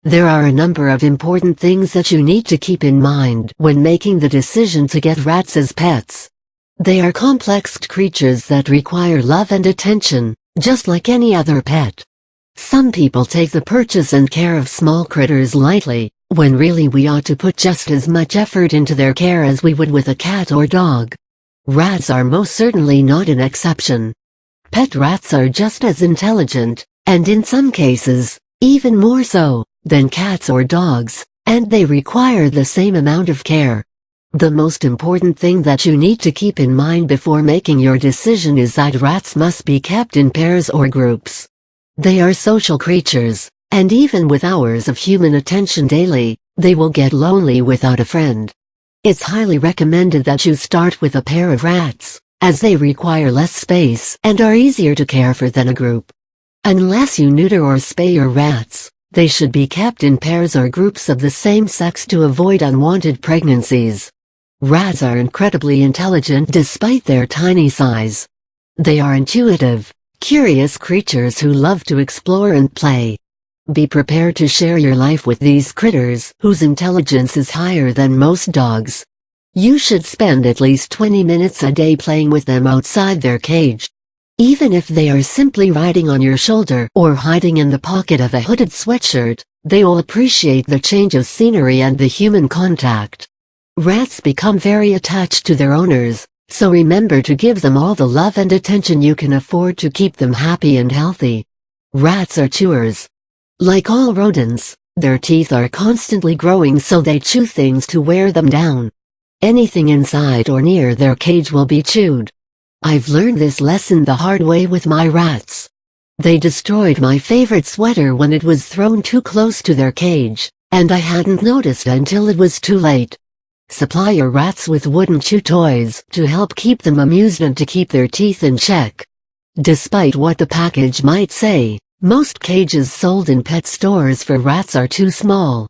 There are a number of important things that you need to keep in mind when making the decision to get rats as pets. They are complex creatures that require love and attention, just like any other pet. Some people take the purchase and care of small critters lightly, when really we ought to put just as much effort into their care as we would with a cat or dog. Rats are most certainly not an exception. Pet rats are just as intelligent, and in some cases, even more so, than cats or dogs, and they require the same amount of care. The most important thing that you need to keep in mind before making your decision is that rats must be kept in pairs or groups. They are social creatures, and even with hours of human attention daily, they will get lonely without a friend. It's highly recommended that you start with a pair of rats, as they require less space and are easier to care for than a group. Unless you neuter or spay your rats, they should be kept in pairs or groups of the same sex to avoid unwanted pregnancies. Rats are incredibly intelligent despite their tiny size. They are intuitive, curious creatures who love to explore and play. Be prepared to share your life with these critters whose intelligence is higher than most dogs. You should spend at least 20 minutes a day playing with them outside their cage. Even if they are simply riding on your shoulder or hiding in the pocket of a hooded sweatshirt, they will appreciate the change of scenery and the human contact. Rats become very attached to their owners, so remember to give them all the love and attention you can afford to keep them happy and healthy. Rats are chewers. Like all rodents, their teeth are constantly growing, so they chew things to wear them down. Anything inside or near their cage will be chewed. I've learned this lesson the hard way with my rats. They destroyed my favorite sweater when it was thrown too close to their cage, and I hadn't noticed until it was too late. Supply your rats with wooden chew toys to help keep them amused and to keep their teeth in check. Despite what the package might say, most cages sold in pet stores for rats are too small.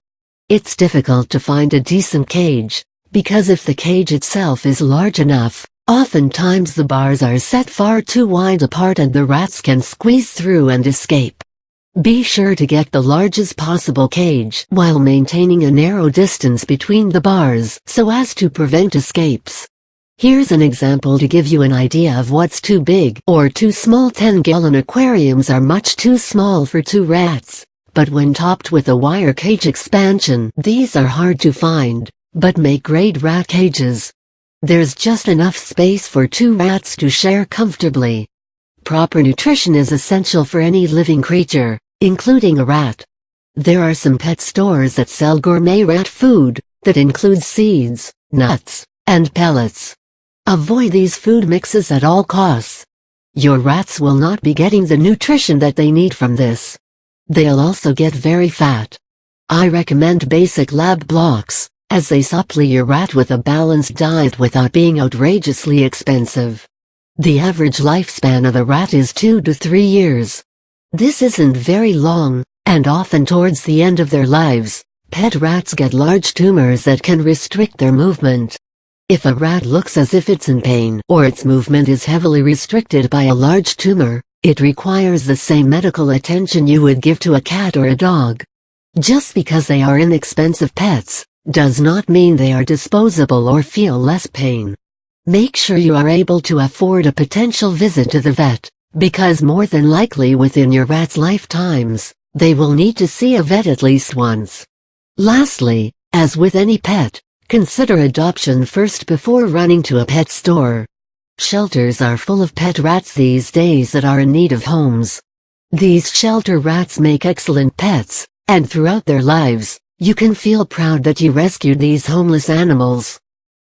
It's difficult to find a decent cage, because if the cage itself is large enough, oftentimes the bars are set far too wide apart and the rats can squeeze through and escape. Be sure to get the largest possible cage while maintaining a narrow distance between the bars so as to prevent escapes. Here's an example to give you an idea of what's too big or too small. 10-gallon aquariums are much too small for 2 rats, but when topped with a wire cage expansion, these are hard to find, but make great rat cages. There's just enough space for 2 rats to share comfortably. Proper nutrition is essential for any living creature, including a rat. There are some pet stores that sell gourmet rat food that includes seeds, nuts, and pellets. Avoid these food mixes at all costs. Your rats will not be getting the nutrition that they need from this. They'll also get very fat. I recommend basic lab blocks, as they supply your rat with a balanced diet without being outrageously expensive. The average lifespan of a rat is 2 to 3 years. This isn't very long, and often towards the end of their lives, pet rats get large tumors that can restrict their movement. If a rat looks as if it's in pain or its movement is heavily restricted by a large tumor, it requires the same medical attention you would give to a cat or a dog. Just because they are inexpensive pets, does not mean they are disposable or feel less pain. Make sure you are able to afford a potential visit to the vet, because more than likely within your rat's lifetimes, they will need to see a vet at least once. Lastly, as with any pet, consider adoption first before running to a pet store. Shelters are full of pet rats these days that are in need of homes. These shelter rats make excellent pets, and throughout their lives, you can feel proud that you rescued these homeless animals.